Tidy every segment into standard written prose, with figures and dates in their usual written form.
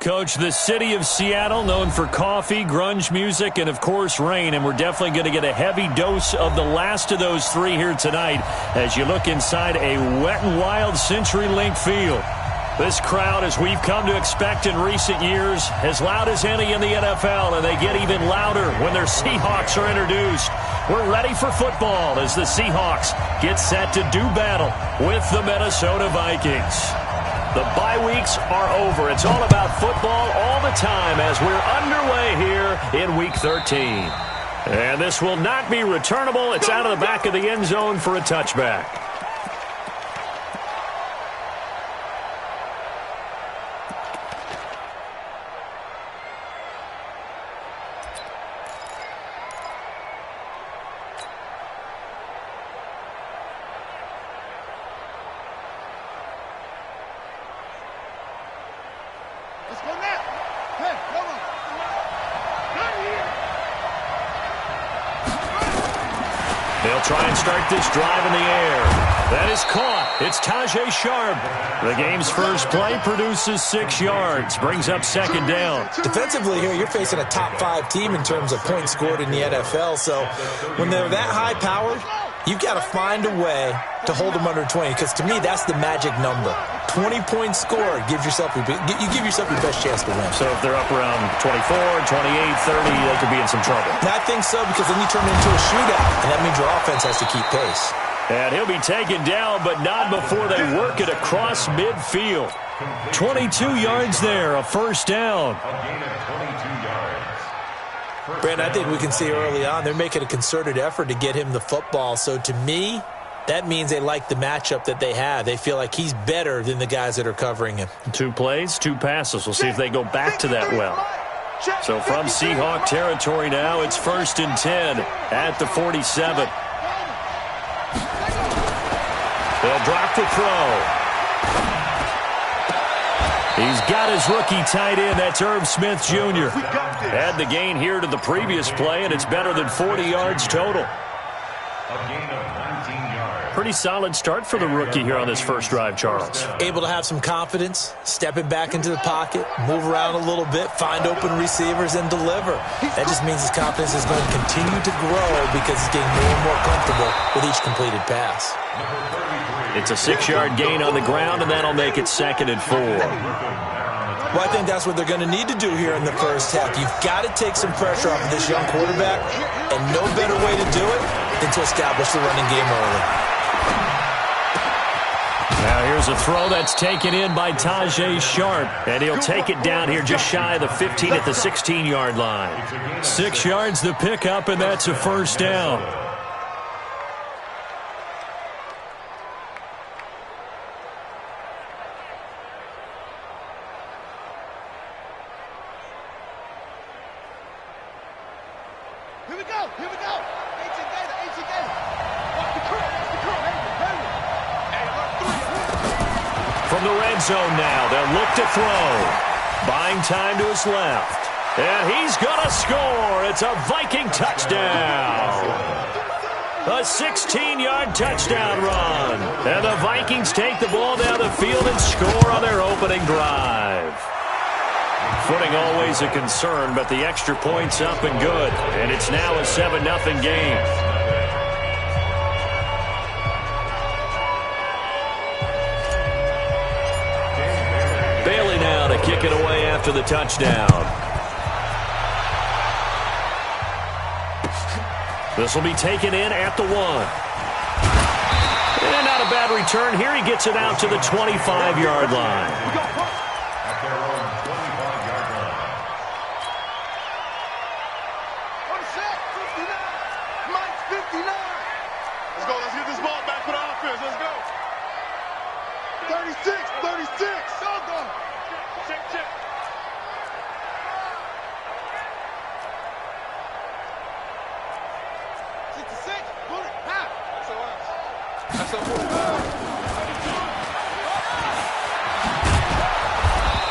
Coach, the city of Seattle, known for coffee, grunge music, and, of course, rain. And we're definitely going to get a heavy dose of the last of those three here tonight as you look inside a Wet n Wild CenturyLink field. This crowd, as we've come to expect in recent years, as loud as any in the NFL, and they get even louder when their Seahawks are introduced. We're ready for football as the Seahawks get set to do battle with the Minnesota Vikings. The bye weeks are over. It's all about football all the time as we're underway here in Week 13. And this will not be returnable. It's out of the back of the end zone for a touchback. They'll try and start this drive in the air. That is caught. It's Tajay Sharp. The game's first play produces 6 yards. Brings up second down. Defensively here, you're facing a top 5 team in terms of points scored in the NFL. So when they're that high-powered, you've got to find a way to hold them under 20. Because to me, that's the magic number. 20 points scored. You give yourself your best chance to win. So if they're up around 24, 28, 30, they could be in some trouble. And I think so, because then you turn it into a shootout, and that means your offense has to keep pace. And he'll be taken down, but not before they work it across midfield. 22 yards there, a first down. Brandon, I think we can see early on they're making a concerted effort to get him the football. So to me, that means they like the matchup that they have. They feel like he's better than the guys that are covering him. 2 plays, 2 passes. We'll see if they go back to that well. So from Seahawk territory now, it's 1st and 10 at the 47. They'll drop the throw. He's got his rookie tight end. That's Irv Smith Jr. Add the gain here to the previous play, and it's better than 40 yards total. Pretty solid start for the rookie here on this first drive, Charles. Able to have some confidence, stepping back into the pocket, move around a little bit, find open receivers, and deliver. That just means his confidence is going to continue to grow because he's getting more and more comfortable with each completed pass. It's a 6-yard gain on the ground, and that'll make it 2nd and 4. Well, I think that's what they're going to need to do here in the first half. You've got to take some pressure off of this young quarterback, and no better way to do it than to establish the running game early. Now here's a throw that's taken in by Tajay Sharp, and he'll take it down here just shy of the 15 at the 16-yard line. 6 yards the pickup, and that's a first down. From the red zone now, they'll look to throw. Buying time to his left. And he's going to score. It's a Viking touchdown. A 16-yard touchdown run. And the Vikings take the ball down the field and score on their opening drive. Footing always a concern, but the extra point's up and good. And it's now a 7-0 game. To kick it away after the touchdown. This will be taken in at the 1. And not a bad return here. He gets it out to the 25-yard line.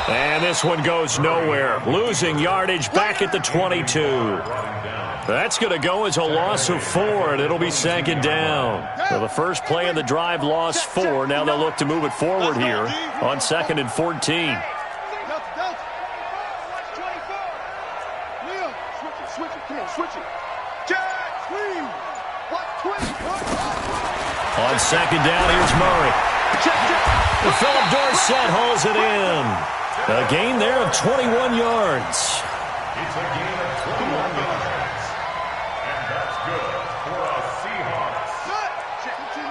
And this one goes nowhere. Losing yardage back at the 22. That's going to go as a loss of 4, and it'll be 2nd down. So the first play of the drive lost 4. Now they'll look to move it forward here on 2nd and 14. On second down, here's Murray. And Philip Dorsett hauls it in. A gain there of 21 yards. It's a gain of 21 yards. And that's good for a Seahawks.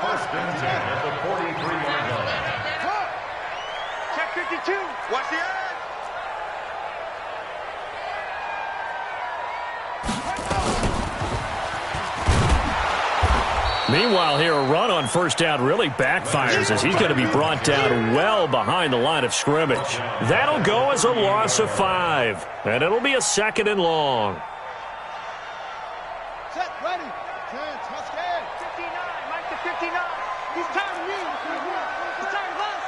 First and 10 at the 43-yard line. Check 52. Watch the edge. Meanwhile, here a run on first down really backfires as he's going to be brought down well behind the line of scrimmage. That'll go as a loss of 5, and it'll be a 2nd and long. Set, ready. 10, touchdown. 59, Mike to 59. He's tired of me. He's tired of us.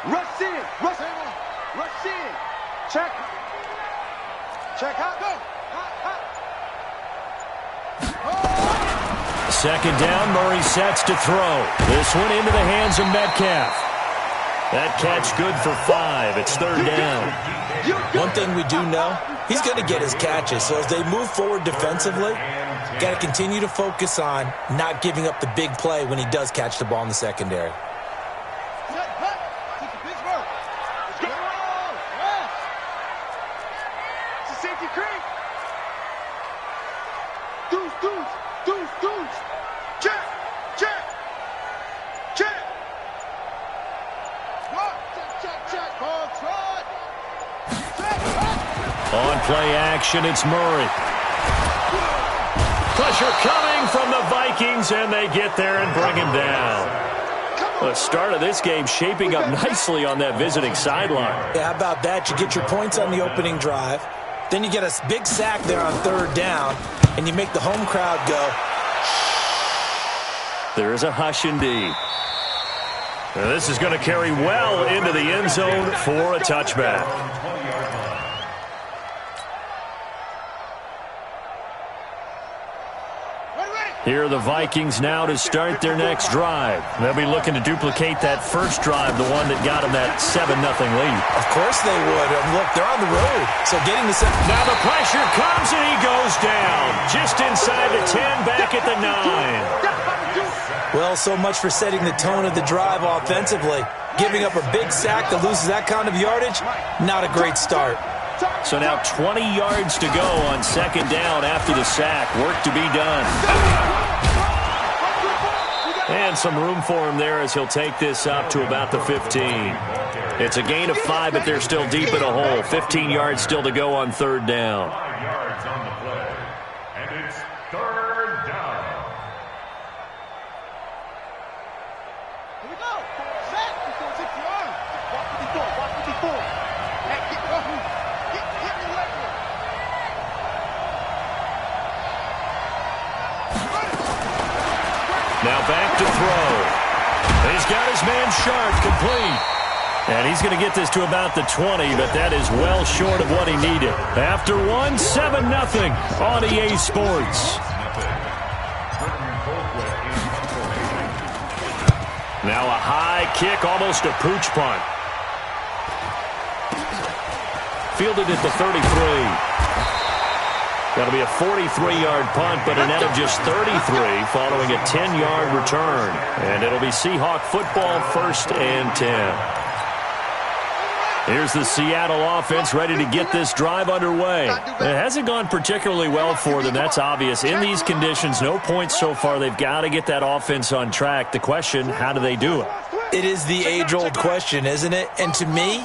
Rush in. Rush in. Rush in. Check. Check out. Go. Second down, Murray sets to throw. This one into the hands of Metcalf. That catch good for 5. It's 3rd down. One thing we do know, he's going to get his catches. So as they move forward defensively, got to continue to focus on not giving up the big play when he does catch the ball in the secondary. Safety creep. Deuce. Check. Check. Ball trot. On play action, it's Murray. Pressure coming from the Vikings, and they get there and bring him down. The start of this game shaping up nicely on that visiting sideline. Yeah, how about that? You get your points on the opening drive. Then you get a big sack there on 3rd down, and you make the home crowd go. There is a hush indeed. And this is going to carry well into the end zone for a touchback. Here are the Vikings now to start their next drive. They'll be looking to duplicate that first drive, the one that got them that 7-0 lead. Of course they would. Look, they're on the road. So getting the now the pressure comes and he goes down. Just inside the 10, back at the 9. Well, so much for setting the tone of the drive offensively. Giving up a big sack that loses that kind of yardage, not a great start. So now 20 yards to go on second down after the sack. Work to be done. And some room for him there as he'll take this up to about the 15. It's a gain of 5, but they're still deep in a hole. 15 yards still to go on 3rd down. 5 yards on the play. And it's 3rd down. Here we go. Set. Take your arm. Walk with the four. Hey, get me away. Now back to throw. He's got his man Sharp complete. And he's going to get this to about the 20, but that is well short of what he needed. After 1, 7-0 on EA Sports. Now a high kick, almost a pooch punt. Fielded at the 33. That'll be a 43-yard punt, but a net of just 33 following a 10-yard return. And it'll be Seahawk football, 1st and 10. Here's the Seattle offense ready to get this drive underway. It hasn't gone particularly well for them, that's obvious. In these conditions, no points so far. They've got to get that offense on track. The question, how do they do it? It is the age-old question, isn't it? And to me,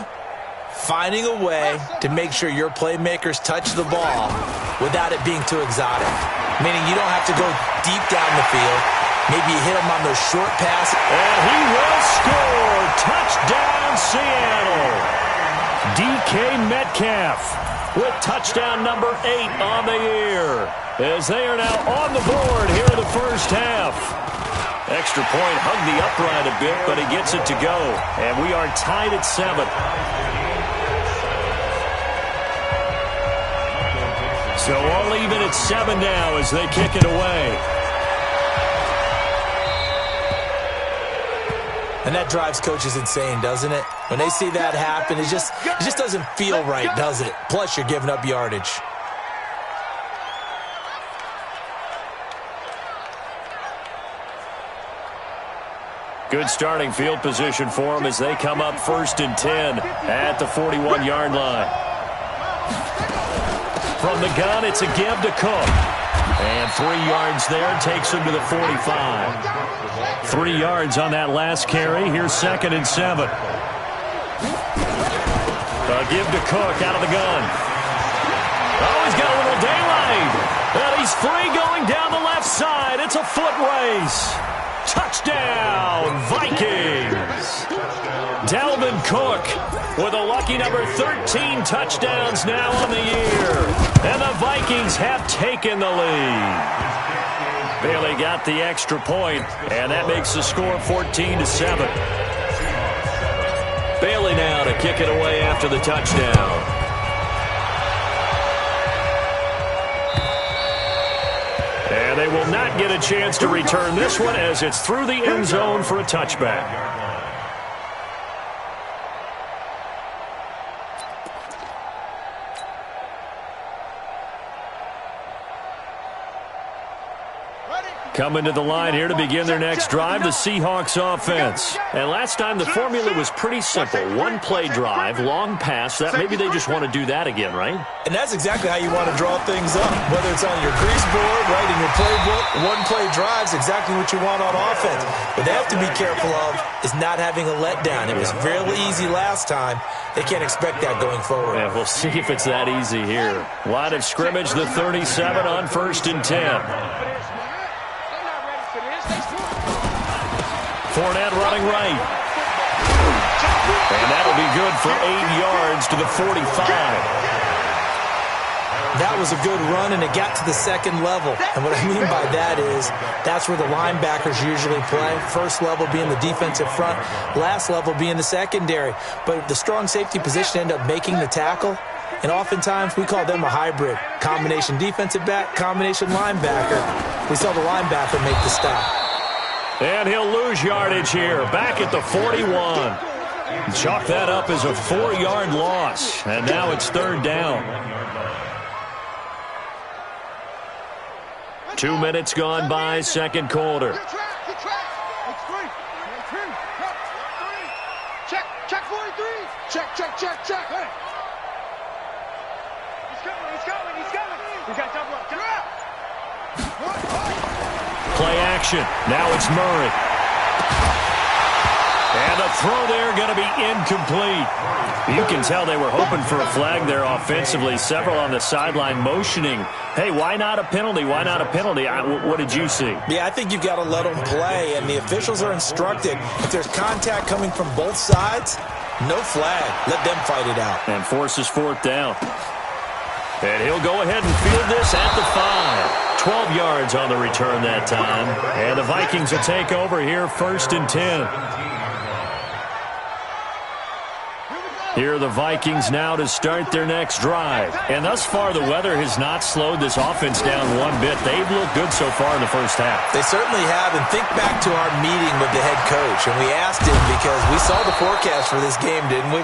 finding a way to make sure your playmakers touch the ball without it being too exotic. Meaning you don't have to go deep down the field. Maybe you hit them on those short passes. And he will score. Touchdown, Seattle. DK Metcalf with touchdown number 8 on the year. As they are now on the board here in the first half. Extra point hugged the upright a bit, but he gets it to go. And we are tied at 7. So all even at 7 now as they kick it away. And that drives coaches insane, doesn't it? When they see that happen, it just doesn't feel right, does it? Plus, you're giving up yardage. Good starting field position for them as they come up 1st and 10 at the 41-yard line. From the gun, it's a give to Cook. And 3 yards there takes him to the 45. 3 yards on that last carry. Here's 2nd and 7. A give to Cook out of the gun. Oh, he's got a little daylight. And he's free going down the left side. It's a foot race. Touchdown, Vikings. Dalvin Cook with a lucky number 13 touchdowns now on the year. And the Vikings have taken the lead. Bailey got the extra point, and that makes the score 14-7. Bailey now to kick it away after the touchdown. And they will not get a chance to return this one as it's through the end zone for a touchback. Coming to the line here to begin their next drive, the Seahawks offense. And last time the formula was pretty simple. One play drive, long pass. That maybe they just want to do that again, right? And that's exactly how you want to draw things up. Whether it's on your grease board, right in your playbook, one play drive's exactly what you want on offense. What they have to be careful of is not having a letdown. It was fairly easy last time. They can't expect that going forward. Yeah, we'll see if it's that easy here. Line of scrimmage, the 37 on 1st and 10. Fournette running right. And that'll be good for 8 yards to the 45. That was a good run, and it got to the second level. And what I mean by that is that's where the linebackers usually play. First level being the defensive front, last level being the secondary. But the strong safety position ended up making the tackle. And oftentimes we call them a hybrid. Combination defensive back, combination linebacker. We saw the linebacker make the stop. And he'll lose yardage here, back at the 41. Chalk that up as a 4-yard loss. And now it's 3rd down. 2 minutes gone by, second quarter. Check 43. Check. Hey. He's coming. He's got double up. Play action. Now it's Murray. And the throw there going to be incomplete. You can tell they were hoping for a flag there offensively. Several on the sideline motioning. Hey, why not a penalty? Why not a penalty? What did you see? Yeah, I think you've got to let them play, and the officials are instructed. If there's contact coming from both sides, no flag. Let them fight it out. And forces 4th down. And he'll go ahead and field this at the 5. 12 yards on the return that time. And the Vikings will take over here 1st and 10. Here are the Vikings now to start their next drive. And thus far, the weather has not slowed this offense down one bit. They've looked good so far in the first half. They certainly have. And think back to our meeting with the head coach. And we asked him because we saw the forecast for this game, didn't we?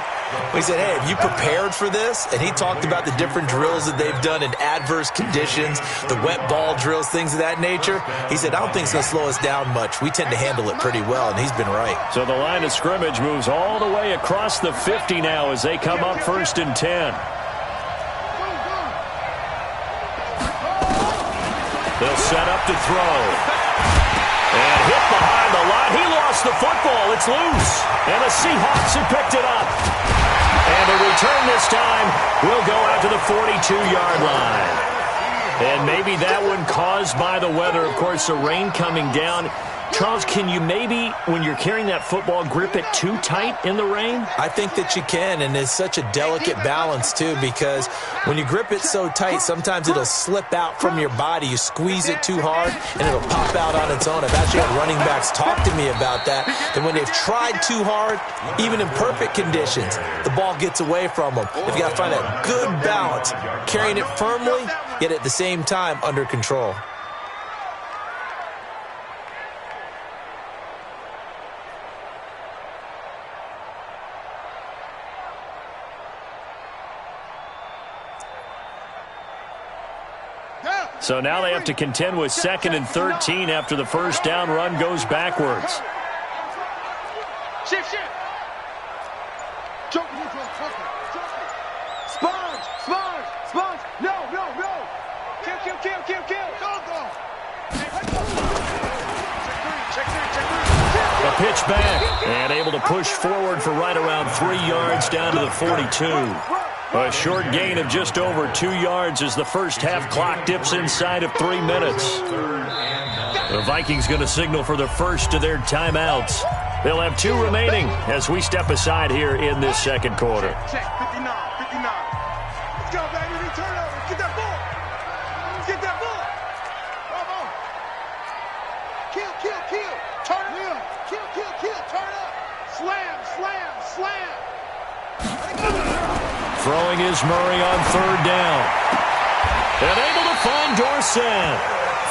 We said, hey, have you prepared for this? And he talked about the different drills that they've done in adverse conditions, the wet ball drills, things of that nature. He said, I don't think it's going to slow us down much. We tend to handle it pretty well, and he's been right. So the line of scrimmage moves all the way across the 50 now as they come up 1st and 10. They'll set up to throw. And hit behind the line. He lost the football. It's loose. And the Seahawks have picked it up. And the return this time will go out to the 42-yard line. And maybe that one caused by the weather. Of course, the rain coming down. Charles, can you maybe, when you're carrying that football, grip it too tight in the rain? I think that you can, and it's such a delicate balance, too, because when you grip it so tight, sometimes it'll slip out from your body. You squeeze it too hard, and it'll pop out on its own. I've actually had running backs talk to me about that, and when they've tried too hard, even in perfect conditions, the ball gets away from them. They've got to find that good balance, carrying it firmly, yet at the same time under control. So now they have to contend with 2nd and 13 after the first down run goes backwards. Shift, shift. Choke neutral, choke. Sponge, sponge, sponge. No, no, no. Kill, kill, kill, kill, kill. Go, go. Check three. A pitch back and able to push forward for right around 3 yards down to the 42. A short gain of just over 2 yards as the first half clock dips inside of 3 minutes. The Vikings going to signal for the first of their timeouts. They'll have 2 remaining as we step aside here in this second quarter. Check, 59, 59. Let's go, baby. Return over. Get that ball. Get that ball. Come on. Kill, kill, kill. Turn up. Kill, kill, kill. Turn up. Slam, slam, slam. Throwing is Murray on third down. And able to find Dorsett.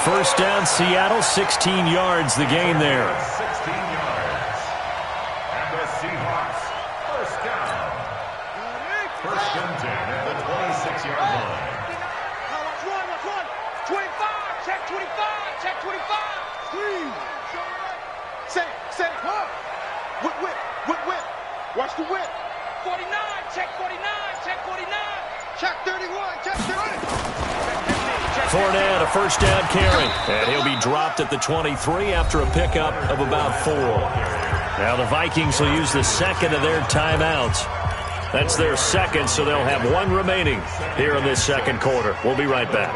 First down, Seattle, 16 yards the gain there. 16 yards. And the Seahawks, first down. First and 10 at the 26-yard line. Let's run. 25. Check 25. Check 25. Screen. Say. Whip. Watch the whip. 49. Check 49. Check 49. Check 31. Check 30. Fournette, a first down carry. And he'll be dropped at the 23 after a pickup of about 4. Now the Vikings will use the second of their timeouts. That's their second, so they'll have 1 remaining here in this second quarter. We'll be right back.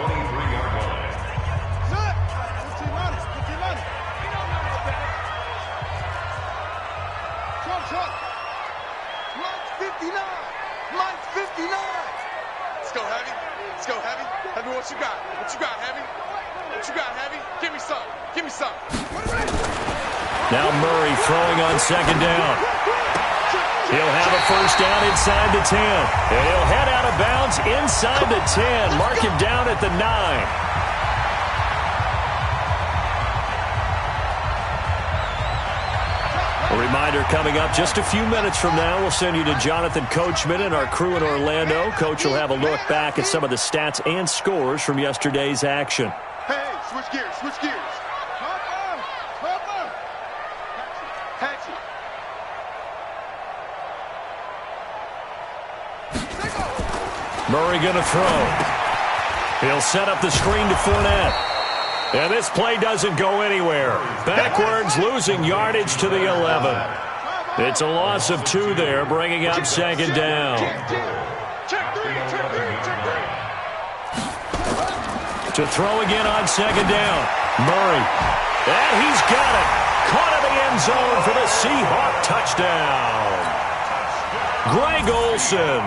What you got, Heavy? What you got, Heavy? Give me some. Now Murray throwing on second down. He'll have a first down inside the 10. And he'll head out of bounds inside the 10. Mark him down at the 9. A reminder coming up just a few minutes from now. We'll send you to Jonathan Coachman and our crew in Orlando. Coach will have a look back at some of the stats and scores from yesterday's action. Hey, switch gears. Papa. Patchy. Murray going to throw. He'll set up the screen to Fournette. And this play doesn't go anywhere. Backwards, losing yardage to the 11. It's a loss of 2 there, bringing up second down. To throw again on second down. Murray. And he's got it. Caught in the end zone for the Seahawk touchdown. Greg Olsen.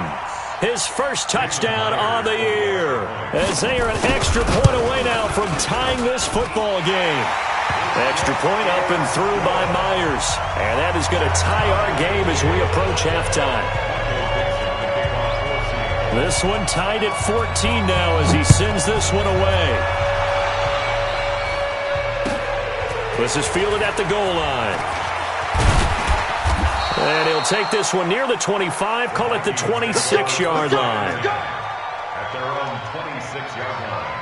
His first touchdown on the year, as they are an extra point away now from tying this football game. Extra point up and through by Myers, and that is going to tie our game as we approach halftime. This one tied at 14 now as he sends this one away. This is fielded at the goal line. And he'll take this one near the 25, call it the 26-yard line. At their own 26-yard line.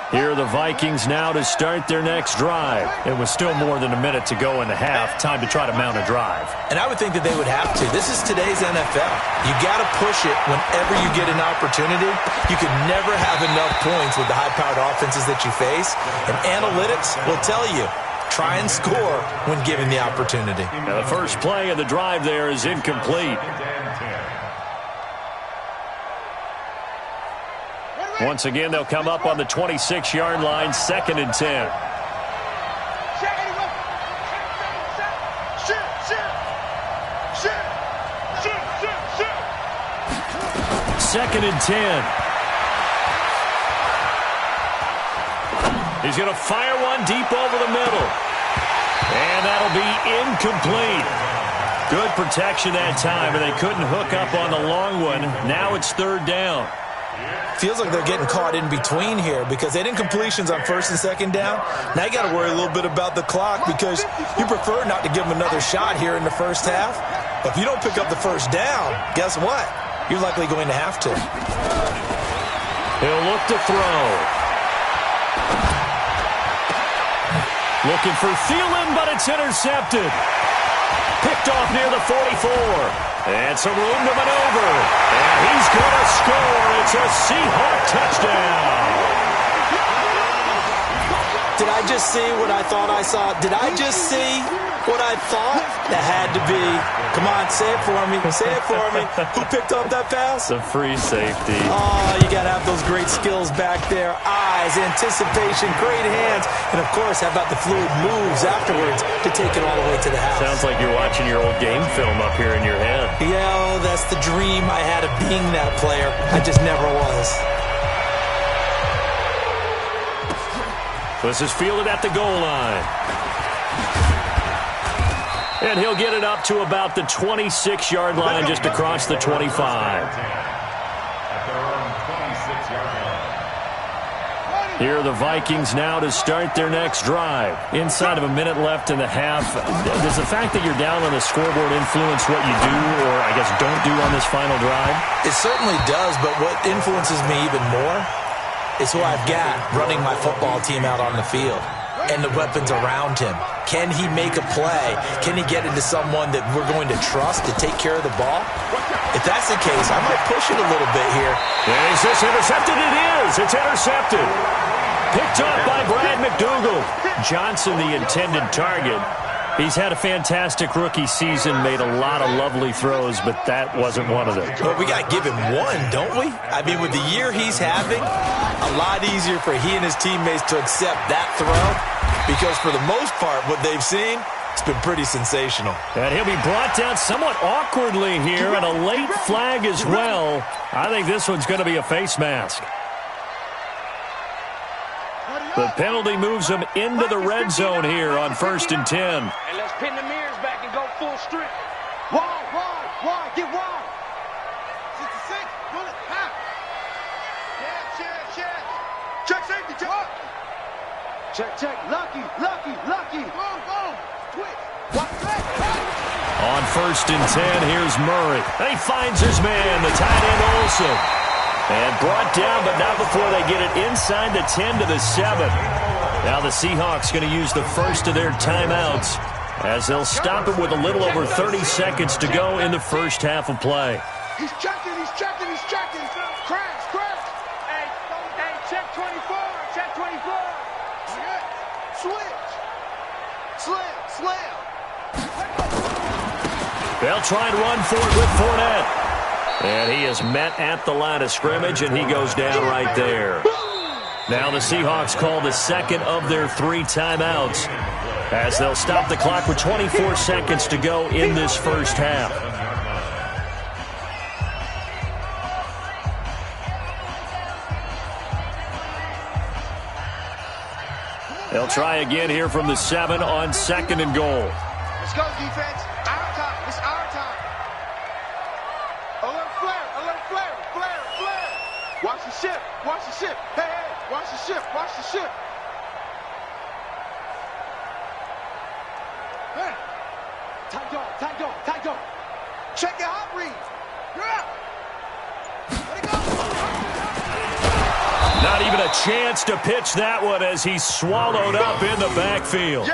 Here are the Vikings now to start their next drive. It was still more than a minute to go in the half. Time to try to mount a drive. And I would think that they would have to. This is today's NFL. You got to push it whenever you get an opportunity. You can never have enough points with the high-powered offenses that you face. And analytics will tell you, try and score when given the opportunity. Now the first play of the drive there is incomplete. Once again, they'll come up on the 26-yard line, second and 10. Second and 10. He's going to fire one deep over the middle. And that'll be incomplete. Good protection that time, and they couldn't hook up on the long one. Now it's third down. Feels like they're getting caught in between here because they didn't completions on first and second down. Now you got to worry a little bit about the clock because you prefer not to give them another shot here in the first half. But if you don't pick up the first down, guess what? You're likely going to have to. He'll look to throw. Looking for Thielen, but it's intercepted. Picked off near the 44. And some room to maneuver. And he's going to score. It's a Seahawk touchdown. Did I just see what I thought I saw? Did I just see what I thought? That had to be. Come on, say it for me. Say it for me. Who picked up that pass? The free safety. Oh, you got to have those great skills back there. Eyes, anticipation, great hands. And, of course, how about the fluid moves afterwards to take it all the way to the house? Sounds like you're watching your old game film up here in your head. Yeah, oh, that's the dream I had of being that player. I just never was. This is fielded at the goal line. And he'll get it up to about the 26-yard line, just across the 25. Here are the Vikings now to start their next drive. Inside of a minute left in the half. Does the fact that you're down on the scoreboard influence what you do, or I guess don't do on this final drive? It certainly does, but what influences me even more is who I've got running my football team out on the field and the weapons around him. Can he make a play? Can he get into someone that we're going to trust to take care of the ball? If that's the case, I might push it a little bit here. Is this intercepted? It is. It's intercepted. Picked up by Brad McDougal. Johnson, the intended target. He's had a fantastic rookie season, made a lot of lovely throws, but that wasn't one of them. Well, we got to give him one, don't we? I mean, with the year he's having, a lot easier for he and his teammates to accept that throw because for the most part, what they've seen, it's been pretty sensational. And he'll be brought down somewhat awkwardly here, and a late flag as well. I think this one's going to be a face mask. The penalty moves him into the red zone here on 1st and 10. And let's pin the mirrors back and go full strip. Wide, get wide. 66, pull it, half. Check safety, check. Lucky. Boom. Twitch. On 1st and 10, here's Murray. And he finds his man, the tight end Olsen. And brought down, but not before they get it inside the 10 to the 7. Now the Seahawks going to use the first of their timeouts as they'll stop it with a little over 30 seconds to go in the first half of play. He's checking. Crash. Hey, check 24. Switch. Slam. They'll try and run for it with Fournette. And he is met at the line of scrimmage, and he goes down right there. Now the Seahawks call the second of their 3 timeouts as they'll stop the clock with 24 seconds to go in this first half. They'll try again here from the 7 on 2nd and goal. Let's go, defense. Our time. It's our time. Alert flare. Watch the ship. Hey, watch the ship. Hey. Tight dog. Check your hot read. You're up. Let it go. Not even a chance to pitch that one as he's swallowed up in the backfield.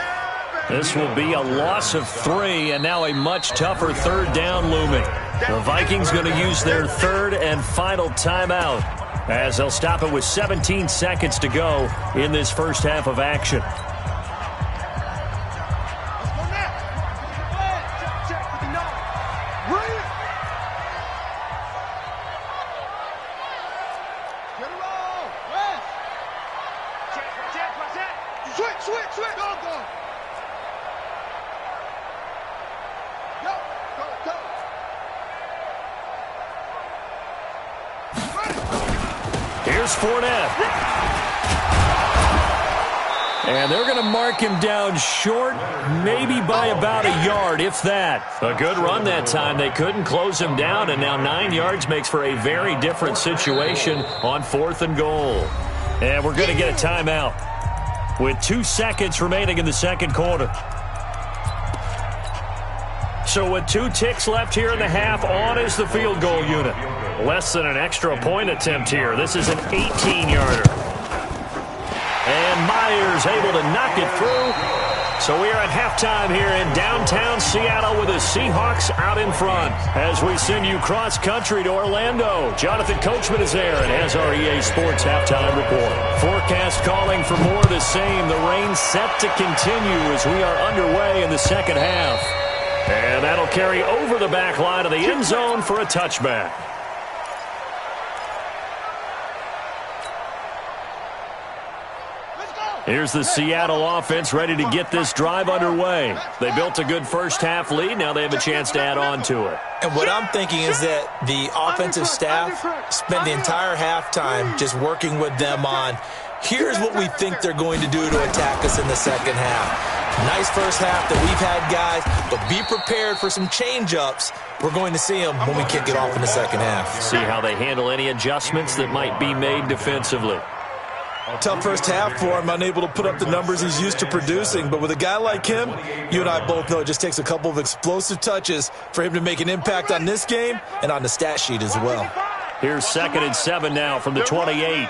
This will be a loss of 3, and now a much tougher 3rd down looming. The Vikings going to use their 3rd and final timeout as they'll stop it with 17 seconds to go in this first half of action. Switch. Go. Here's Fournette. And they're going to mark him down short, maybe by about a yard, if that. A good run that time. They couldn't close him down, and now 9 yards makes for a very different situation on 4th and goal. And we're going to get a timeout with 2 seconds remaining in the second quarter. So with 2 ticks left here in the half, on is the field goal unit. Less than an extra point attempt here. This is an 18-yarder. And Myers able to knock it through. So we are at halftime here in downtown Seattle with the Seahawks out in front. As we send you cross-country to Orlando, Jonathan Coachman is there and has our EA Sports halftime report. Forecast calling for more of the same. The rain set to continue as we are underway in the second half. And that'll carry over the back line of the end zone for a touchback. Here's the Seattle offense ready to get this drive underway. They built a good first-half lead. Now they have a chance to add on to it. And what I'm thinking is that the offensive staff spent the entire halftime just working with them on, here's what we think they're going to do to attack us in the second half. Nice first half that we've had, guys, but be prepared for some change-ups. We're going to see them when we kick it off in the second half. See how they handle any adjustments that might be made defensively. Tough first half for him, unable to put up the numbers he's used to producing. But with a guy like him, you and I both know it just takes a couple of explosive touches for him to make an impact on this game and on the stat sheet as well. Here's 2nd and 7 now from the 28.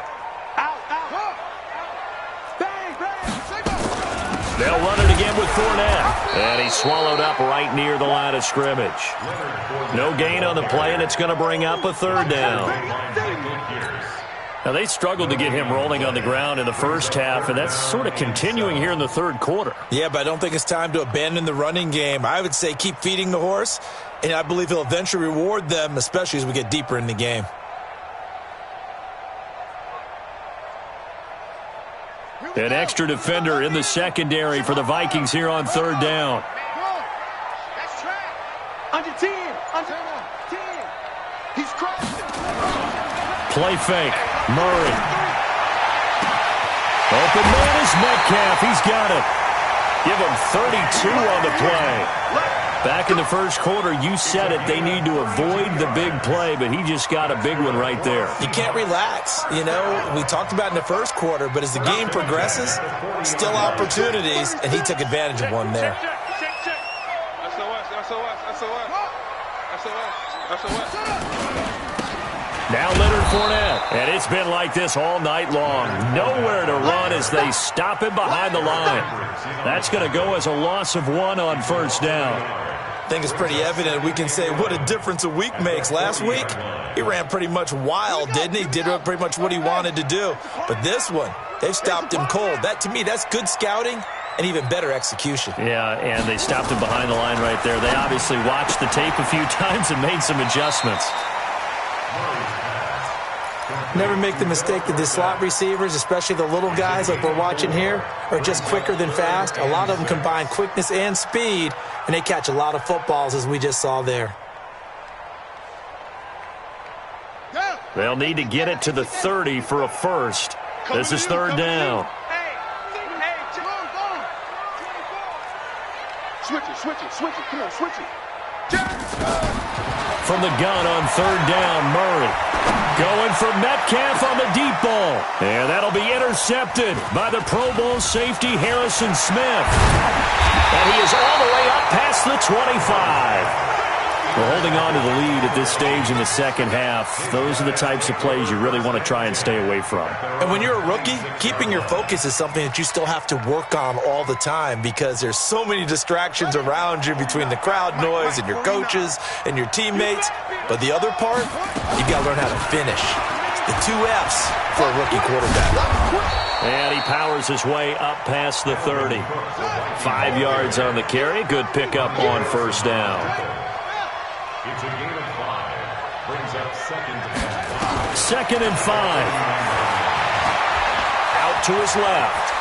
They'll run it again with Fournette. And he's swallowed up right near the line of scrimmage. No gain on the play, and it's going to bring up a 3rd down. Now, they struggled to get him rolling on the ground in the first half, and that's sort of continuing here in the 3rd quarter. Yeah, but I don't think it's time to abandon the running game. I would say keep feeding the horse, and I believe he'll eventually reward them, especially as we get deeper in the game. An extra defender in the secondary for the Vikings here on 3rd down. Under 10. He's crossing. Play fake. Murray. Open man is Metcalf. He's got it. Give him 32 on the play. Back in the first quarter, you said it. They need to avoid the big play, but he just got a big one right there. You can't relax. You know, we talked about in the first quarter, but as the game progresses, still opportunities, and he took advantage of one there. Now Leonard Fournette, and it's been like this all night long. Nowhere to run as they stop him behind the line. That's going to go as a loss of 1 on 1st down. I think it's pretty evident. We can say what a difference a week makes. Last week, he ran pretty much wild, didn't he? Did pretty much what he wanted to do. But this one, they've stopped him cold. That, to me, that's good scouting and even better execution. Yeah, and they stopped him behind the line right there. They obviously watched the tape a few times and made some adjustments. Never make the mistake that the slot receivers, especially the little guys like we're watching here, are just quicker than fast. A lot of them combine quickness and speed, and they catch a lot of footballs, as we just saw there. They'll need to get it to the 30 for a first. This is 3rd down. Switch it. Come on, switch it. From the gun on 3rd down, Murray. Going for Metcalf on the deep ball. And that'll be intercepted by the Pro Bowl safety Harrison Smith. And he is all the way up past the 25. We're holding on to the lead at this stage in the second half. Those are the types of plays you really want to try and stay away from. And when you're a rookie, keeping your focus is something that you still have to work on all the time because there's so many distractions around you between the crowd noise and your coaches and your teammates. But the other part, you got to learn how to finish. The 2 F's for a rookie quarterback. And he powers his way up past the 30. 5 yards on the carry. Good pickup on 1st down. It's a gain of 5. Brings up 2nd and 5. 2nd and 5. Out to his left.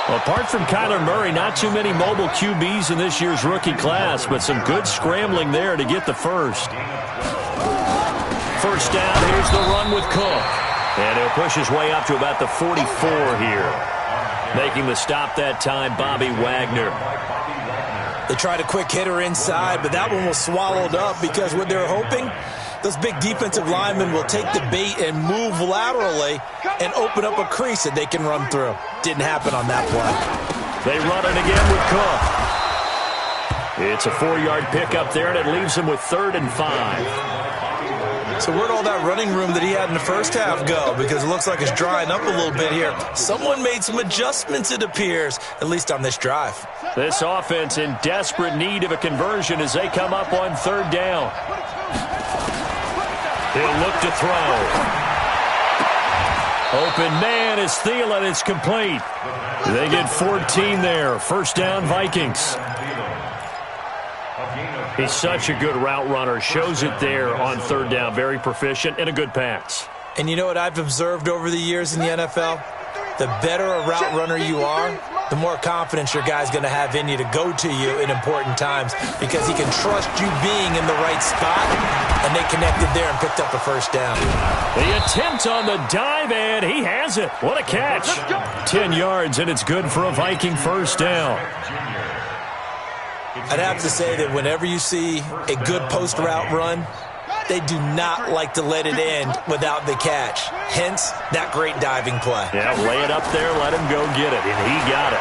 Apart from Kyler Murray, not too many mobile QBs in this year's rookie class, but some good scrambling there to get the first. 1st down, here's the run with Cook. And he'll push his way up to about the 44 here. Making the stop that time, Bobby Wagner. They tried a quick hitter inside, but that one was swallowed up because what they're hoping, those big defensive linemen will take the bait and move laterally and open up a crease that they can run through. Didn't happen on that play. They run it again with Cook. It's a 4-yard pickup there, and it leaves them with 3rd and 5. So where'd all that running room that he had in the first half go? Because it looks like it's drying up a little bit here. Someone made some adjustments, it appears, at least on this drive. This offense in desperate need of a conversion as they come up on third down. He'll look to throw. Open man is Thielen. It's complete. They get 14 there. First down, Vikings. He's such a good route runner. Shows it there on third down. Very proficient and a good pass. And you know what I've observed over the years in the NFL? The better a route runner you are, the more confidence your guy's going to have in you to go to you in important times because he can trust you being in the right spot, and they connected there and picked up a first down. The attempt on the dive, and he has it. What a catch. 10 yards, and it's good for a Viking first down. I'd have to say that whenever you see a good post route run, they do not like to let it end without the catch. Hence, that great diving play. Yeah, lay it up there, let him go get it, and he got it.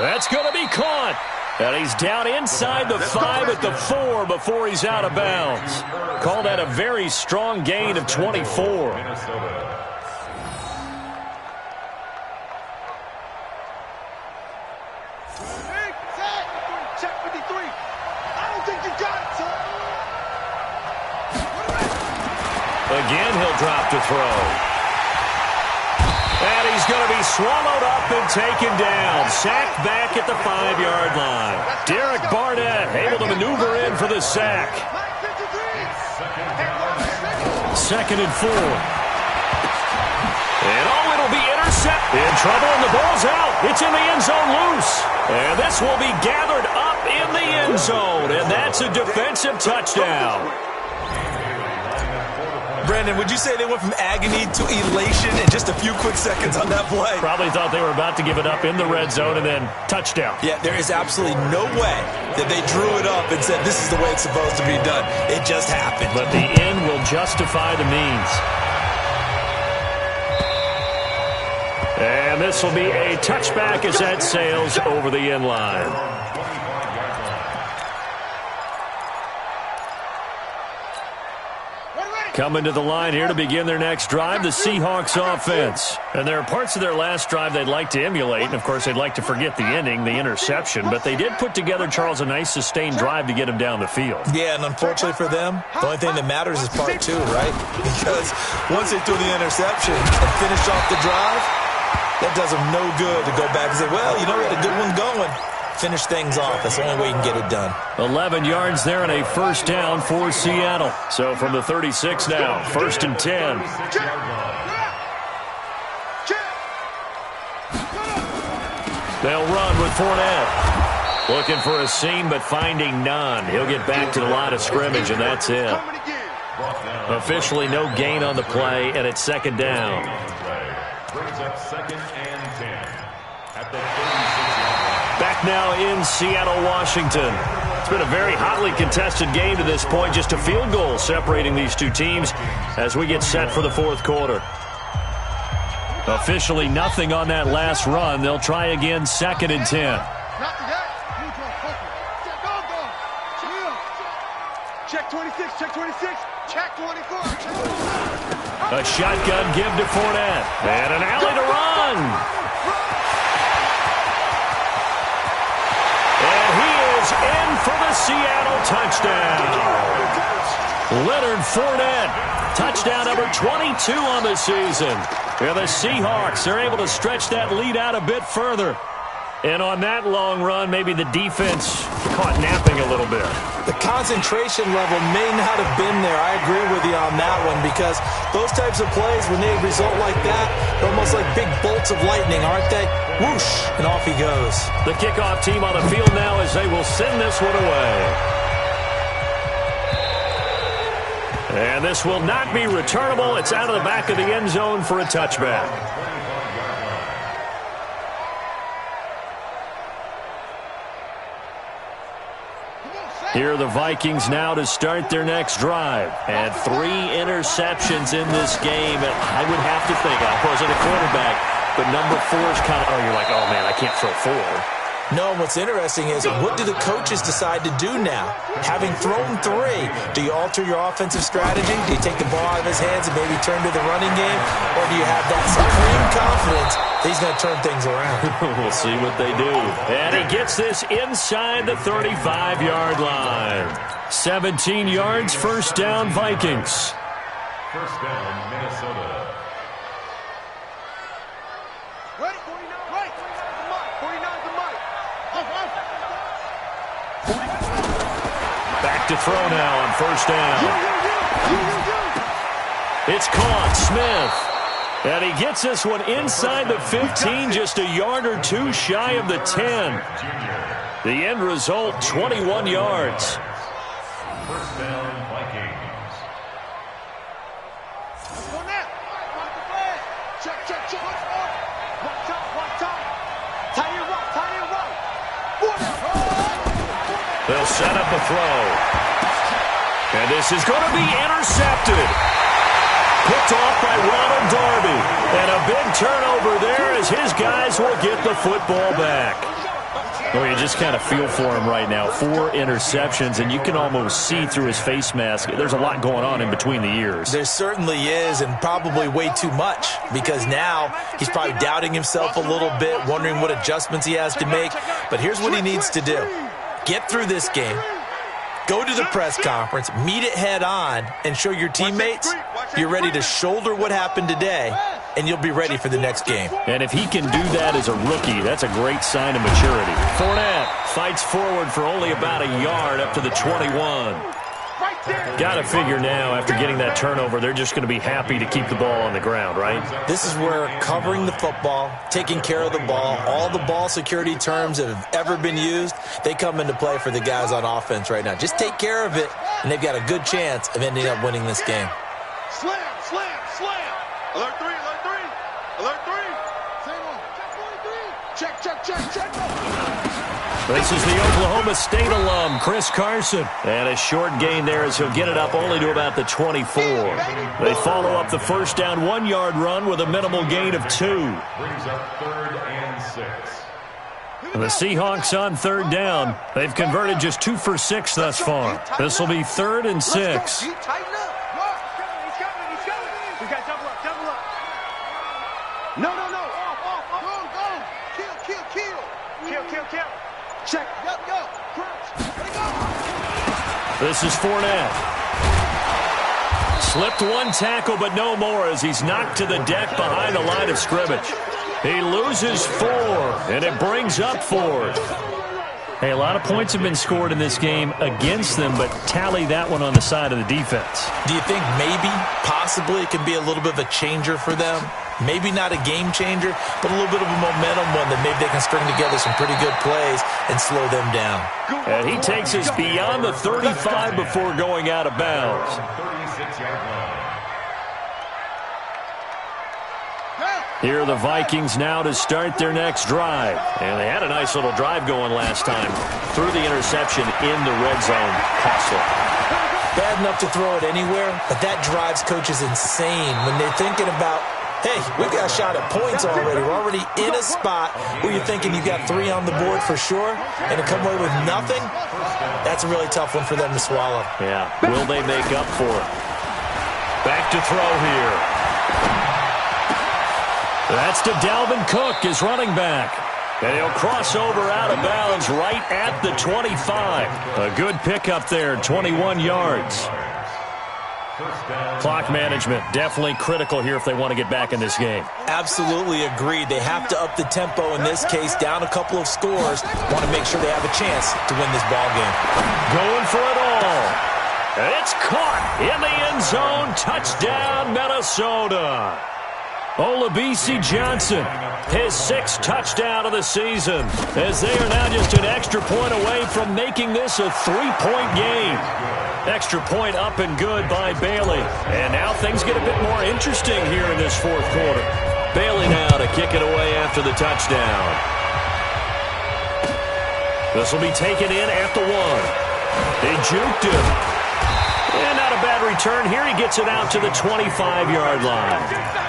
That's going to be caught. And he's down inside the 5 at the 4 before he's out of bounds. Call that a very strong gain of 24. Again, he'll drop to throw. And he's going to be swallowed up and taken down. Sacked back at the 5-yard line. Derek Barnett able to maneuver in for the sack. 2nd and 4. And it'll be intercepted. In trouble, and the ball's out. It's in the end zone loose. And this will be gathered up in the end zone. And that's a defensive touchdown. Brandon, would you say they went from agony to elation in just a few quick seconds on that play? Probably thought they were about to give it up in the red zone and then touchdown. Yeah, there is absolutely no way that they drew it up and said this is the way it's supposed to be done. It just happened. But the end will justify the means. And this will be a touchback as that sails over the end line. Coming to the line here to begin their next drive, the Seahawks offense. And there are parts of their last drive they'd like to emulate, and of course they'd like to forget the ending, the interception, but they did put together, Charles, a nice sustained drive to get him down the field. Yeah, and unfortunately for them, the only thing that matters is part 2, right? Because once they threw the interception and finished off the drive, that does them no good to go back and say, well, you know, we had a good one going. Finish things off. That's the only way you can get it done. 11 yards there and a first down for Seattle. So from the 36 now, 1st and 10. They'll run with Fournette. Looking for a seam, but finding none. He'll get back to the line of scrimmage, and that's it. Officially no gain on the play, and it's 2nd down. Brings up 2nd and 10 at the 36-yard line. Back now in Seattle, Washington. It's been a very hotly contested game to this point. Just a field goal separating these two teams as we get set for the 4th quarter. Officially nothing on that last run. They'll try again, 2nd and 10. Check 26, check 26, check 24. A shotgun give to Fournette. And an alley to run. And he is in for the Seattle touchdown. Leonard Fournette, touchdown number 22 on the season. And the Seahawks are able to stretch that lead out a bit further. And on that long run, maybe the defense caught napping a little bit. The concentration level may not have been there. I agree with you on that one because those types of plays, when they result like that, they're almost like big bolts of lightning, aren't they? Whoosh, and off he goes. The kickoff team on the field now as they will send this one away. And this will not be returnable. It's out of the back of the end zone for a touchback. Here are the Vikings now to start their next drive. And 3 interceptions in this game. And I would have to think, I wasn't a quarterback, but number 4 is kind of, oh, you're like, oh, man, I can't throw 4. No, what's interesting is what do the coaches decide to do now? Having thrown 3, do you alter your offensive strategy? Do you take the ball out of his hands and maybe turn to the running game? Or do you have that supreme confidence that he's going to turn things around? We'll see what they do. And he gets this inside the 35-yard line. 17 yards, first down, Vikings. First down, Minnesota. Back to throw now on first down. It's caught, Smith. And he gets this one inside the 15, just a yard or 2 shy of the 10. The end result, 21 yards. First down, Vikings. They'll set up a throw. And this is going to be intercepted. Picked off by Ronald Darby. And a big turnover there as his guys will get the football back. Well, you just kind of feel for him right now. 4 interceptions, and you can almost see through his face mask. There's a lot going on in between the ears. There certainly is, and probably way too much, because now he's probably doubting himself a little bit, wondering what adjustments he has to make. But here's what he needs to do. Get through this game, go to the press conference, meet it head on, and show your teammates you're ready to shoulder what happened today, and you'll be ready for the next game. And if he can do that as a rookie, that's a great sign of maturity. Fournette fights forward for only about a yard up to the 21. Got to figure now, after getting that turnover, they're just going to be happy to keep the ball on the ground, right? This is where covering the football, taking care of the ball, all the ball security terms that have ever been used, they come into play for the guys on offense right now. Just take care of it, and they've got a good chance of ending up winning this game. Slam, slam, slam. Alert 3, alert 3. Alert 3. Check, check, check, check. This is the Oklahoma State alum, Chris Carson. And a short gain there as he'll get it up only to about the 24. They follow up the first down 1-yard run with a minimal gain of 2. Brings up 3rd and 6. The Seahawks on 3rd down. They've converted just 2 for 6 thus far. This will be 3rd and 6. Tighten up. He's coming. We got double up. No. Off. Kill. Check. Go. Crouch. Let it go. This is Fournette. Slipped 1 tackle, but no more as he's knocked to the deck behind the line of scrimmage. He loses 4, and it brings up 4th. Hey, a lot of points have been scored in this game against them, but tally that one on the side of the defense. Do you think maybe, possibly, it can be a little bit of a changer for them? Maybe not a game changer, but a little bit of a momentum one that maybe they can string together some pretty good plays and slow them down. And he takes us beyond the 35 before going out of bounds. 36-yard line. Here are the Vikings now to start their next drive. And they had a nice little drive going last time. Threw the interception in the red zone. Costly. Bad enough to throw it anywhere, but that drives coaches insane when they're thinking about, hey, we've got a shot at points already. We're already in a spot where you're thinking you've got 3 on the board for sure, and to come away with nothing, that's a really tough one for them to swallow. Yeah. Will they make up for it? Back to throw here. That's to Dalvin Cook, his running back. And he'll cross over out of bounds right at the 25. A good pickup there, 21 yards. Clock management, definitely critical here if they want to get back in this game. Absolutely agreed. They have to up the tempo in this case, down a couple of scores. Want to make sure they have a chance to win this ball game. Going for it all. It's caught in the end zone. Touchdown, Minnesota. Olabisi Johnson, his 6th touchdown of the season, as they are now just an extra point away from making this a 3-point game. Extra point up and good by Bailey. And now things get a bit more interesting here in this 4th quarter. Bailey now to kick it away after the touchdown. This will be taken in at the 1. They juked him. And not a bad return here. He gets it out to the 25-yard line.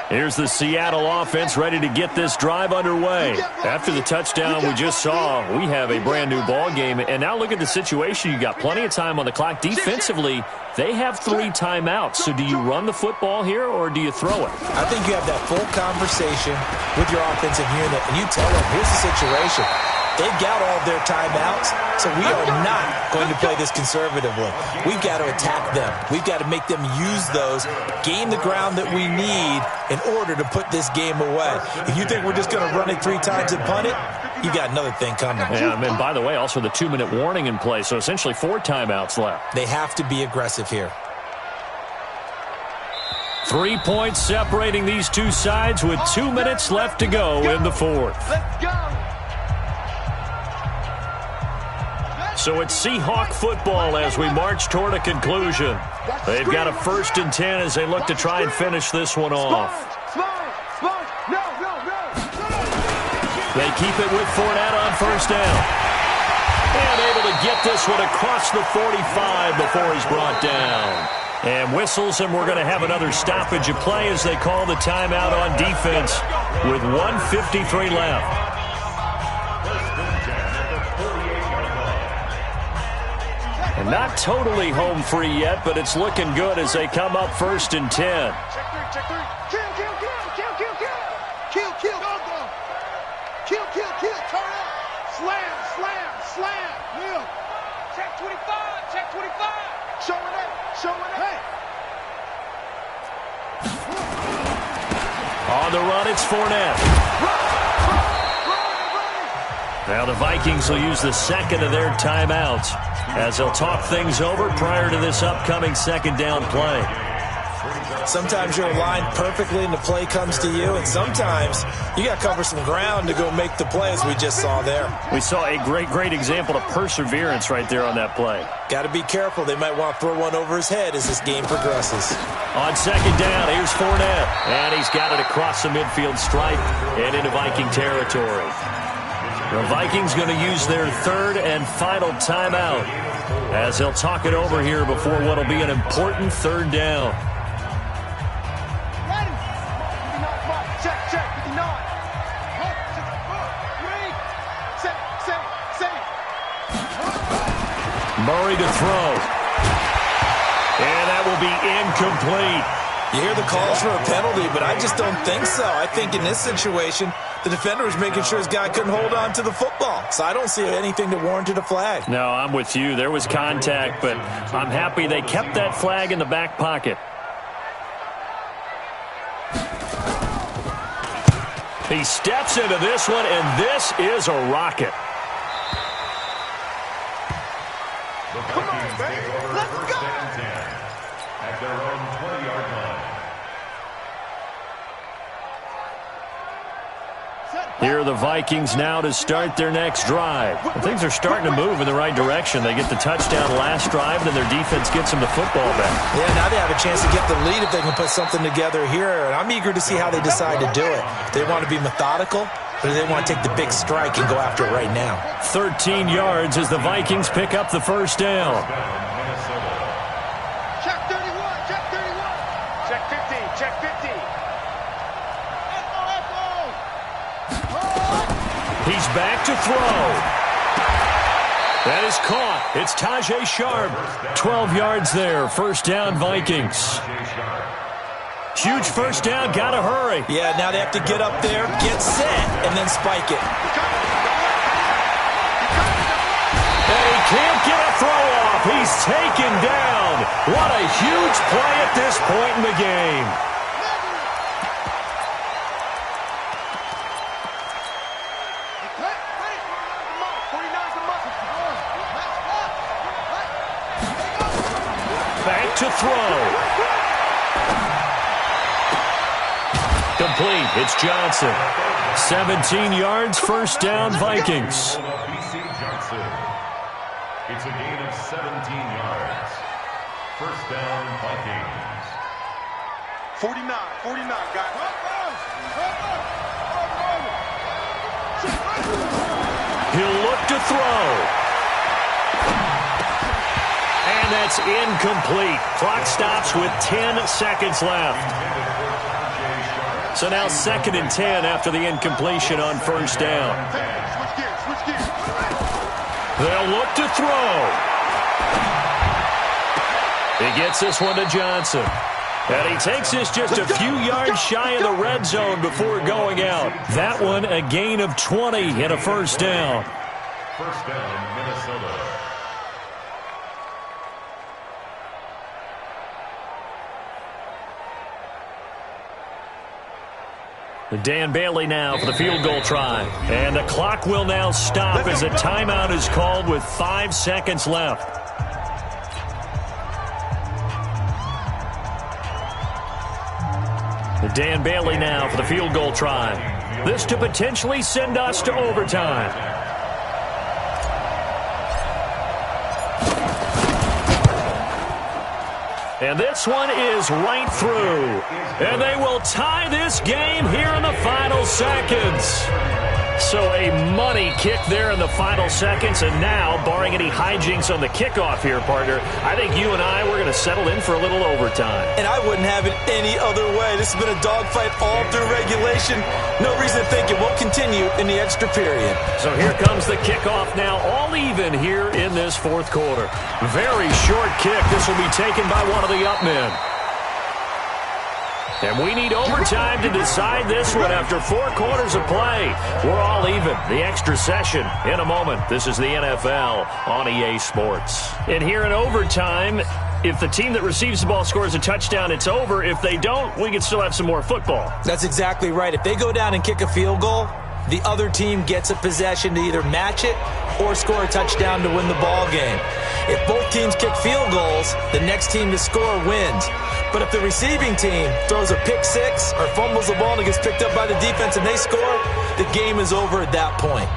Here's the Seattle offense ready to get this drive underway. After the touchdown we just saw, we have a brand new ball game. And now look at the situation. You got plenty of time on the clock. Defensively, they have 3 timeouts. So do you run the football here or do you throw it? I think you have that full conversation with your offensive unit, and you tell them, here's the situation. They've got all their timeouts, so we are not going to play this conservatively. We've got to attack them. We've got to make them use those, gain the ground that we need in order to put this game away. If you think we're just going to run it 3 times and punt it, you got another thing coming. Yeah, and by the way, also the 2-minute warning in play, so essentially 4 timeouts left. They have to be aggressive here. 3 points separating these two sides with 2 minutes left to go in the fourth. Let's go. So it's Seahawk football as we march toward a conclusion. They've got a 1st and 10 as they look to try and finish this one off. They keep it with Fournette on 1st down. And able to get this one across the 45 before he's brought down. And whistles, and we're going to have another stoppage of play as they call the timeout on defense with 1:53 left. And not totally home free yet, but it's looking good as they come up 1st and 10. Check 3. Kill. Kill. Turn up. Slam. Kneel. Check 25. Showing it. Hey. On the run, it's Fournette. Now the Vikings will use the 2nd of their timeouts as they'll talk things over prior to this upcoming 2nd down play. Sometimes you're aligned perfectly and the play comes to you, and sometimes you got to cover some ground to go make the play, as we just saw there. We saw a great example of perseverance right there on that play. Got to be careful. They might want to throw one over his head as this game progresses. On 2nd down, here's Fournette. And he's got it across the midfield stripe and into Viking territory. The Vikings going to use their 3rd and final timeout as they'll talk it over here before what will be an important 3rd down. Check. 59. Murray to throw. And that will be incomplete. You hear the calls for a penalty, but I just don't think so. I think in this situation, the defender was making sure his guy couldn't hold on to the football. So I don't see anything that warranted a flag. No, I'm with you. There was contact, but I'm happy they kept that flag in the back pocket. He steps into this one, and this is a rocket. The Vikings take over 1st and 10 at their own 20-yard line. Here are the Vikings now to start their next drive. Well, things are starting to move in the right direction. They get the touchdown last drive, then their defense gets them the football back. Yeah, now they have a chance to get the lead if they can put something together here. And I'm eager to see how they decide to do it. They want to be methodical, or do they want to take the big strike and go after it right now? 13 yards as the Vikings pick up the 1st down. Check 31. Check 50. Check 50. He's back to throw. That is caught. It's Tajay Sharp. 12 yards there. 1st down, Vikings. Huge 1st down. Got to hurry. Yeah, now they have to get up there, get set, and then spike it. They can't get a throw off. He's taken down. What a huge play at this point in the game. Back to throw. Complete. It's Johnson. 17 yards, 1st down, Vikings. It's a gain of 17 yards. 1st down, Vikings. 49, guys. He'll look to throw. And that's incomplete. Clock stops with 10 seconds left. So now 2nd and 10 after the incompletion on first down. They'll look to throw. He gets this one to Johnson. And he takes this just a few yards shy of the red zone before going out. That one a gain of 20 and a first down. First down, Minnesota. Dan Bailey now for the field goal try. And the clock will now stop as a timeout is called with 5 seconds left. Dan Bailey now for the field goal try. This to potentially send us to overtime. And this one is right through. And they will tie this game here in the final seconds. So a money kick there in the final seconds. And now, barring any hijinks on the kickoff here, partner, I think you and I, we're going to settle in for a little overtime. And I wouldn't have it any other way. This has been a dogfight all through regulation. No reason to think it won't continue in the extra period. So here comes the kickoff now, all even here in this fourth quarter. Very short kick. This will be taken by one of the up men. And we need overtime to decide this one after 4 quarters of play. We're all even. The extra session in a moment. This is the NFL on EA Sports. And here in overtime, if the team that receives the ball scores a touchdown, it's over. If they don't, we can still have some more football. That's exactly right. If they go down and kick a field goal, the other team gets a possession to either match it or score a touchdown to win the ball game. If both teams kick field goals, the next team to score wins. But if the receiving team throws a pick six or fumbles the ball and it gets picked up by the defense and they score, the game is over at that point.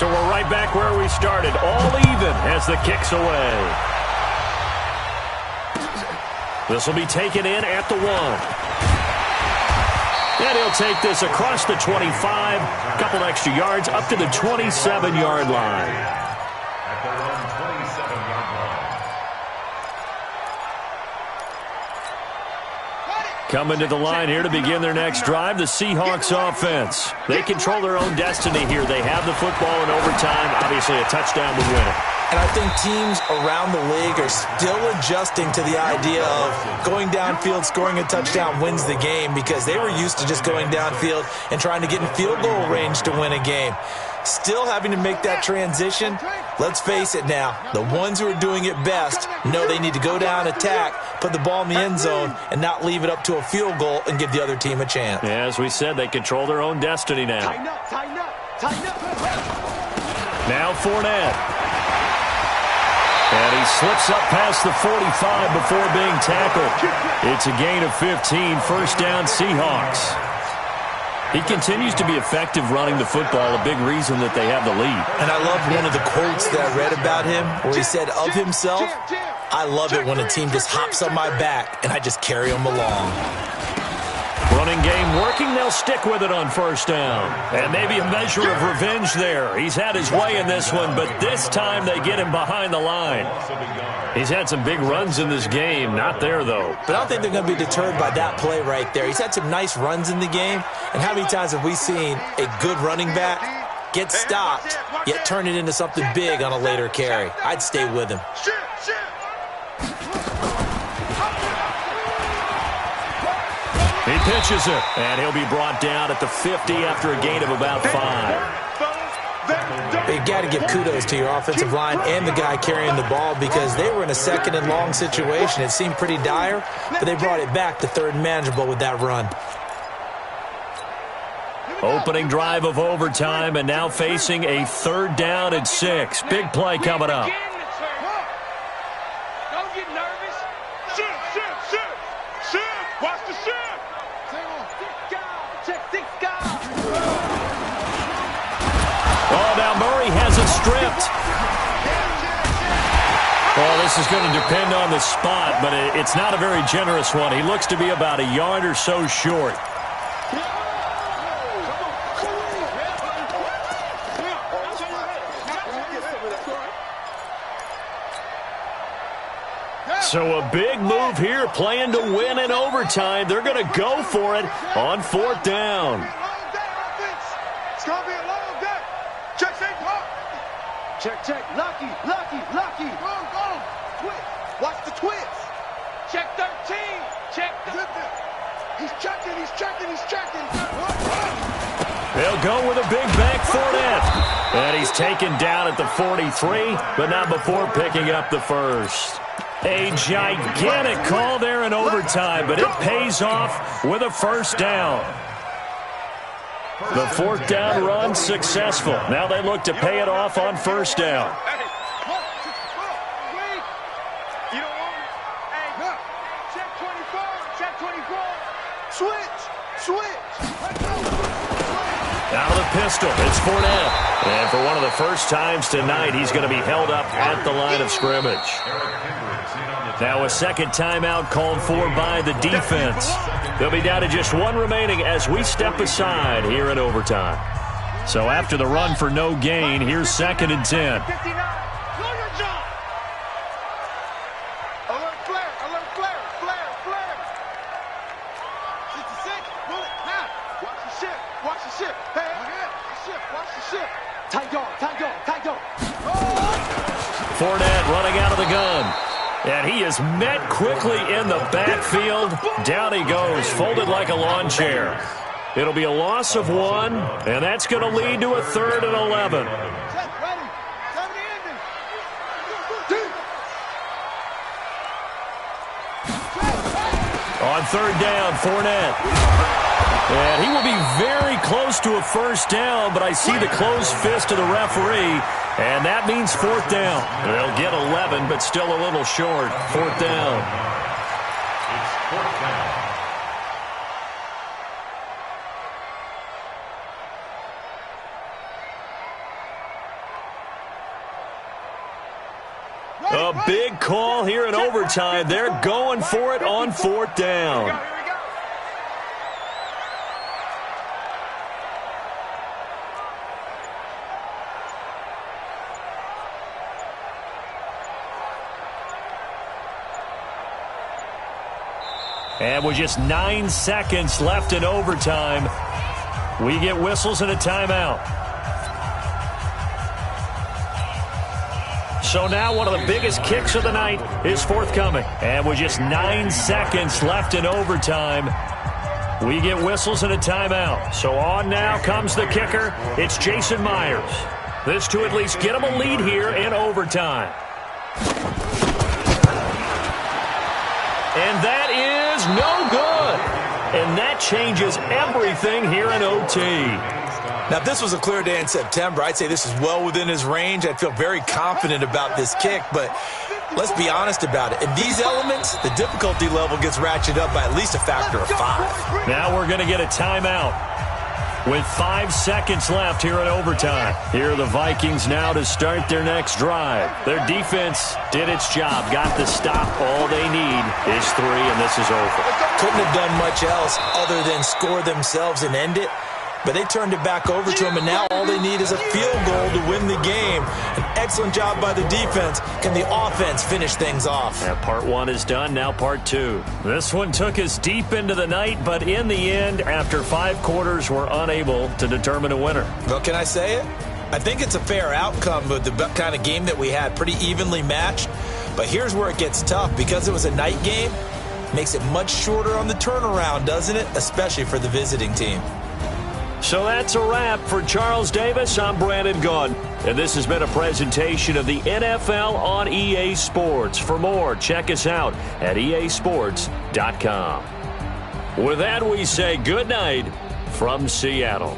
So we're right back where we started, all even as the kick's away. This will be taken in at the 1. And he'll take this across the 25, a couple extra yards, up to the 27-yard line. At their own 27-yard line. Coming to the line here to begin their next drive, the Seahawks offense. They control their own destiny here. They have the football in overtime. Obviously, a touchdown would win it. And I think teams around the league are still adjusting to the idea of going downfield, scoring a touchdown wins the game, because they were used to just going downfield and trying to get in field goal range to win a game. Still having to make that transition. Let's face it now, the ones who are doing it best know they need to go down, attack, put the ball in the end zone, and not leave it up to a field goal and give the other team a chance. Yeah, as we said, they control their own destiny now. Tighten up, tighten up, tighten up. Now Fournette. And he slips up past the 45 before being tackled. It's a gain of 15, first down Seahawks. He continues to be effective running the football, a big reason that they have the lead. And I love one of the quotes that I read about him where he said of himself, "I love it when a team just hops on my back and I just carry them along." Running game working, they'll stick with it on first down. And maybe a measure of revenge there. He's had his way in this one, but this time they get him behind the line. He's had some big runs in this game. Not there, though. But I don't think they're going to be deterred by that play right there. He's had some nice runs in the game. And how many times have we seen a good running back get stopped, yet turn it into something big on a later carry? I'd stay with him. He pitches it, and he'll be brought down at the 50 after a gain of about 5. You got to give kudos to your offensive line and the guy carrying the ball, because they were in a second and long situation. It seemed pretty dire, but they brought it back to third and manageable with that run. Opening drive of overtime, and now facing a 3rd down and 6. Big play coming up. Don't get nervous. Shift. Watch the shift. Check 6 guys. Oh, now Murray has it stripped. Well, this is going to depend on the spot, but it's not a very generous one. He looks to be about a yard or so short. So a big move here, playing to win in overtime. They're going to go for it on 4th down. It's going to be a long day. Check, St. Paul. Check. Lucky. Go. Twist. Watch the twist. Check 13. Check. He's checking. They'll go with a big back Fournette. And he's taken down at the 43, but not before picking up the first. A gigantic call there in overtime, but it pays off with a first down. The 4th down run successful. Now they look to pay it off on 1st down. Out of the pistol, it's Fournette. And for one of the first times tonight, he's going to be held up at the line of scrimmage. Now a second timeout called for by the defense. They'll be down to just one remaining as we step aside here in overtime. So after the run for no gain, here's 2nd and 10. Fournette running out of the gun. And he is met quickly in the backfield. Down he goes, folded like a lawn chair. It'll be a loss of 1, and that's going to lead to a 3rd and 11. On 3rd down, Fournette. And he will be very close to a first down, but I see the closed fist of the referee, and that means 4th down. They'll get 11, but still a little short. 4th down. It's 4th down. A big call here in overtime. They're going for it on 4th down. And with just 9 seconds left in overtime, we get whistles and a timeout. So now one of the biggest kicks of the night is forthcoming. And with just 9 seconds left in overtime, we get whistles and a timeout. So on now comes the kicker. It's Jason Myers. This to at least get him a lead here in overtime. And that is no good. And that changes everything here in OT. Now, if this was a clear day in September, I'd say this is well within his range. I'd feel very confident about this kick, but let's be honest about it. In these elements, the difficulty level gets ratcheted up by at least a factor of 5. Now we're going to get a timeout with 5 seconds left here in overtime. Here are the Vikings now to start their next drive. Their defense did its job, got the stop. All they need is 3, and this is over. Couldn't have done much else other than score themselves and end it. But they turned it back over to him, and now all they need is a field goal to win the game. An excellent job by the defense. Can the offense finish things off? Yeah, part 1 is done, now part 2. This one took us deep into the night, but in the end, after 5 quarters, we're unable to determine a winner. Well, can I say it? I think it's a fair outcome with the kind of game that we had, pretty evenly matched. But here's where it gets tough. Because it was a night game, makes it much shorter on the turnaround, doesn't it? Especially for the visiting team. So that's a wrap. For Charles Davis, I'm Brandon Gaudin. And this has been a presentation of the NFL on EA Sports. For more, check us out at easports.com. With that, we say good night from Seattle.